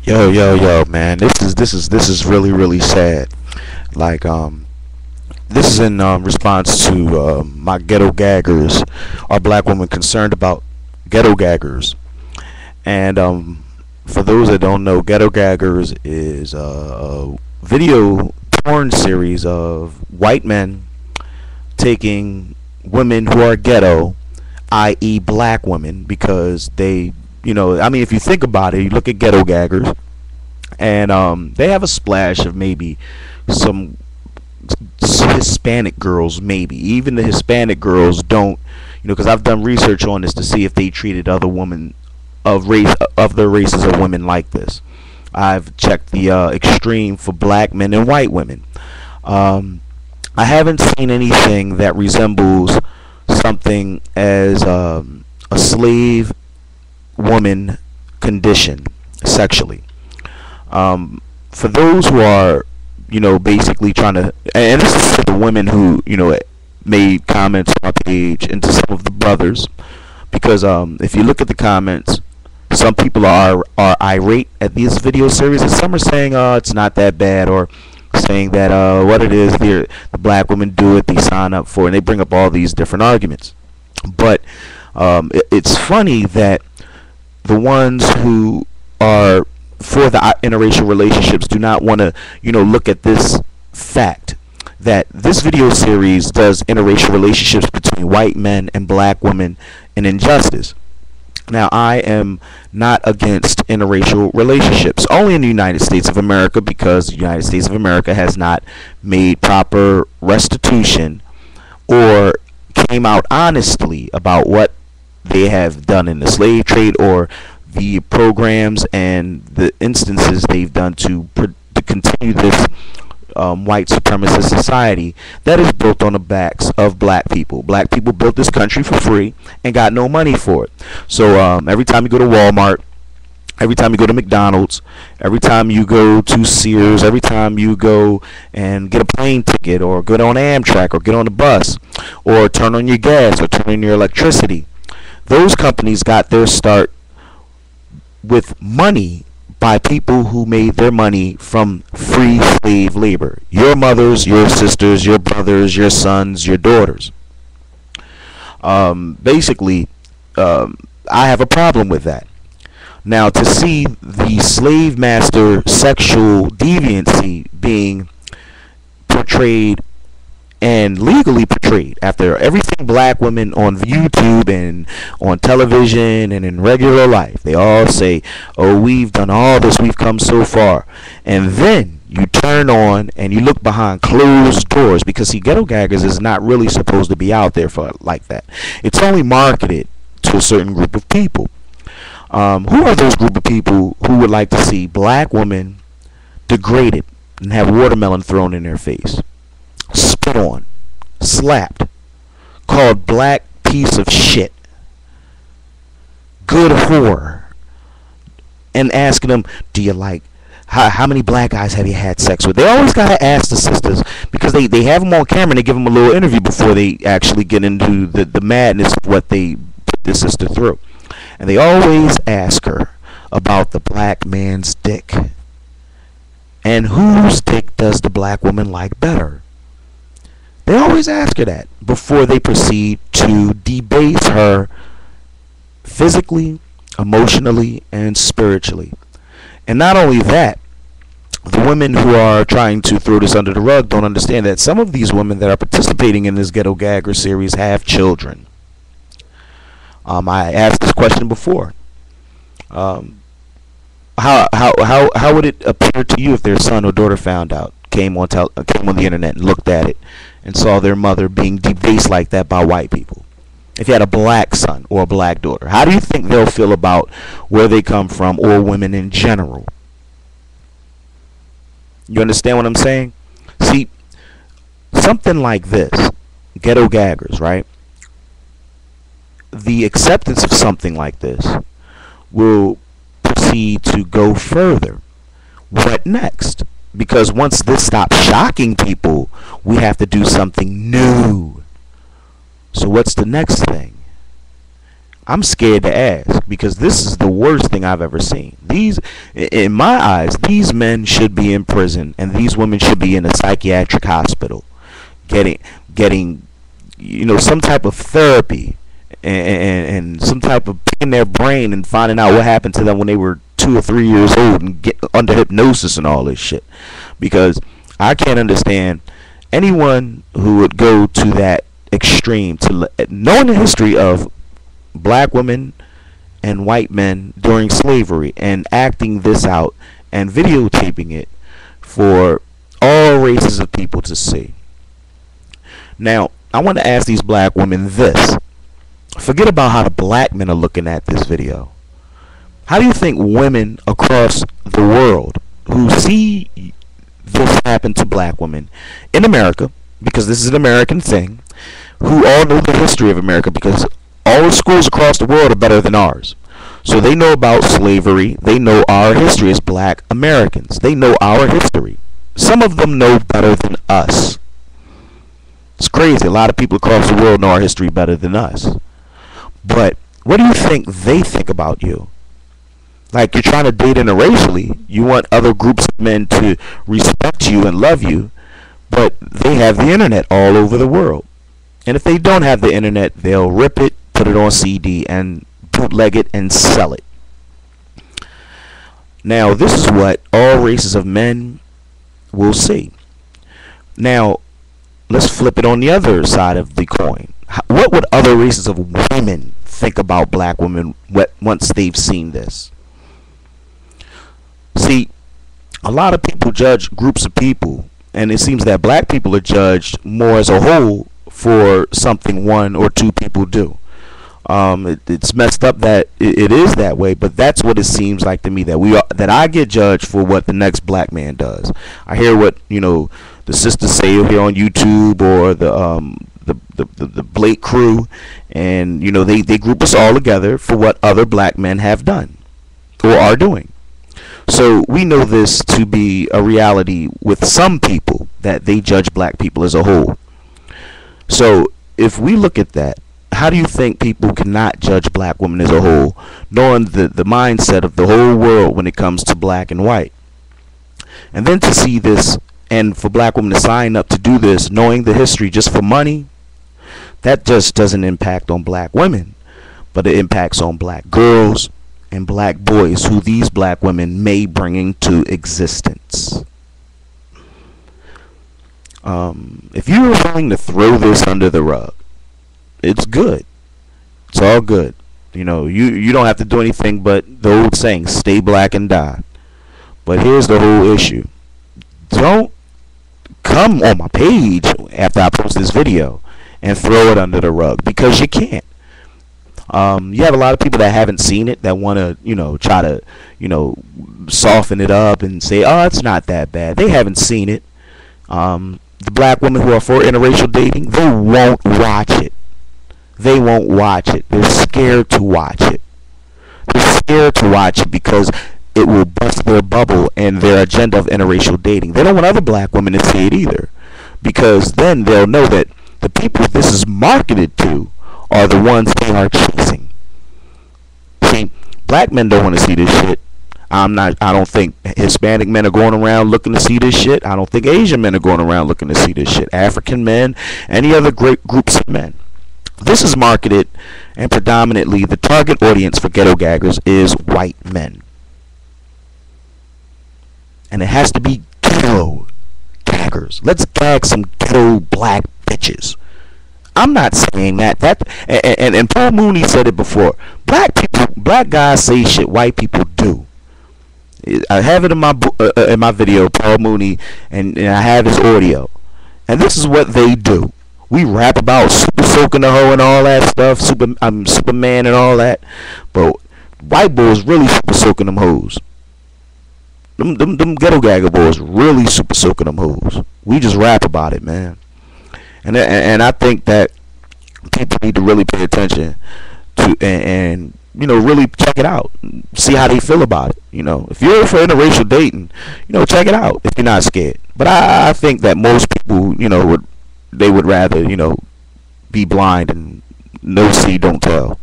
Yo, man. This is really sad. Like, this is in response to my ghetto gaggers, our black women concerned about ghetto gaggers. And for those that don't know, ghetto gaggers is a video porn series of white men taking women who are ghetto, i.e., black women, because they, I mean, if you think about it, you look at ghetto gaggers, and they have a splash of maybe some Hispanic girls, maybe even the Hispanic girls don't, because I've done research on this to see if they treated other women of race of their races of women like this. I've checked the extreme for black men and white women. I haven't seen anything that resembles something as a slave woman condition sexually. For those who are, basically trying to, and this is for the women who, made comments on my page, and to some of the brothers, because if you look at the comments, some people are irate at this video series, and some are saying, it's not that bad, or saying that what it is, the black women do it, they sign up for it, and they bring up all these different arguments. But it's funny that the ones who are for the interracial relationships do not want to, look at this fact that this video series does interracial relationships between white men and black women an injustice. Now, I am not against interracial relationships, only in the United States of America, because the United States of America has not made proper restitution or came out honestly about what they have done in the slave trade, or the programs and the instances they've done to continue this white supremacist society that is built on the backs of black people. Black people built this country for free and got no money for it. So every time you go to Walmart, every time you go to McDonald's, every time you go to Sears, every time you go and get a plane ticket, or get on Amtrak, or get on the bus, or turn on your gas, or turn on your electricity, those companies got their start with money by people who made their money from free slave labor. Your mothers, your sisters, your brothers, your sons, your daughters. Basically, I have a problem with that. Now, to see the slave master sexual deviancy being portrayed and legally portrayed after everything black women on YouTube and on television and in regular life, they all say, oh, we've done all this, we've come so far. And then you turn on and you look behind closed doors, because see, ghetto gaggers is not really supposed to be out there for like that. It's only marketed to a certain group of people. Who are those group of people who would like to see black women degraded and have watermelon thrown in their face, spit on, slapped, called black piece of shit, good whore, and asking them, do you like, how many black guys have you had sex with? They always gotta ask the sisters, because they have them on camera and they give them a little interview before they actually get into the madness of what they put the sister through. And they always ask her about the black man's dick, and whose dick does the black woman like better. They always ask her that before they proceed to debase her physically, emotionally, and spiritually. And not only that, the women who are trying to throw this under the rug don't understand that some of these women that are participating in this Ghetto Gagger series have children. I asked this question before. How would it appear to you if their son or daughter found out, came on the internet and looked at it and saw their mother being debased like that by white people? If you had a black son or a black daughter, how do you think they'll feel about where they come from, or women in general? You understand what I'm saying? See, something like this, Ghetto Gaggers, right? The acceptance of something like this will proceed to go further. What next? Because once this stops shocking people, we have to do something new. So what's the next thing? I'm scared to ask because this is the worst thing I've ever seen. These, in my eyes, these men should be in prison and these women should be in a psychiatric hospital, getting some type of therapy and some type of in their brain and finding out what happened to them when they were 2 or 3 years old and get under hypnosis and all this shit. Because I can't understand anyone who would go to that extreme to knowing the history of black women and white men during slavery and acting this out and videotaping it for all races of people to see. Now, I want to ask these black women this. Forget about how the black men are looking at this video. How do you think women across the world who see this happen to black women in America, because this is an American thing, who all know the history of America, because all the schools across the world are better than ours. So they know about slavery. They know our history as black Americans. They know our history. Some of them know better than us. It's crazy. A lot of people across the world know our history better than us. But what do you think they think about you? Like, you're trying to date interracially. You want other groups of men to respect you and love you. But they have the internet all over the world. And if they don't have the internet, they'll rip it, put it on CD, and bootleg it and sell it. Now, this is what all races of men will see. Now, let's flip it on the other side of the coin. What would other races of women think about black women once they've seen this? See, a lot of people judge groups of people, and it seems that black people are judged more as a whole for something one or two people do. It's messed up that it is that way, but that's what it seems like to me, that I get judged for what the next black man does. I hear what the sisters say here on YouTube, or the Blake crew, and they group us all together for what other black men have done or are doing. So we know this to be a reality with some people, that they judge black people as a whole. So if we look at that, how do you think people cannot judge black women as a whole, knowing the mindset of the whole world when it comes to black and white? And then to see this, and for black women to sign up to do this, knowing the history just for money, that just doesn't impact on black women, but it impacts on black girls and black boys who these black women may bring into existence. If you're willing to throw this under the rug, it's good. It's all good. You don't have to do anything but the old saying, stay black and die. But here's the whole issue. Don't come on my page after I post this video and throw it under the rug, because you can't. You have a lot of people that haven't seen it that want to, try to, soften it up and say, oh, it's not that bad. They haven't seen it. The black women who are for interracial dating, they won't watch it. They won't watch it. They're scared to watch it. They're scared to watch it because it will bust their bubble and their agenda of interracial dating. They don't want other black women to see it either, because then they'll know that the people this is marketed to are the ones they are chasing. See, black men don't want to see this shit. I don't think Hispanic men are going around looking to see this shit. I don't think Asian men are going around looking to see this shit. African men, any other great groups of men. This is marketed, and predominantly the target audience for Ghetto Gaggers is white men. And it has to be ghetto gaggers. Let's gag some ghetto black bitches. I'm not saying that. And Paul Mooney said it before. Black guys say shit white people do. I have it in my video, Paul Mooney, and I have his audio. And this is what they do. We rap about super soaking the hoe and all that stuff, Superman and all that, but white boys really super soaking them hoes. Them ghetto gagger boys really super soaking them hoes. We just rap about it, man. And I think that people need to really pay attention to and really check it out, see how they feel about it. If you're for interracial dating, check it out if you're not scared. But I think that most people, would rather be blind and no see, don't tell.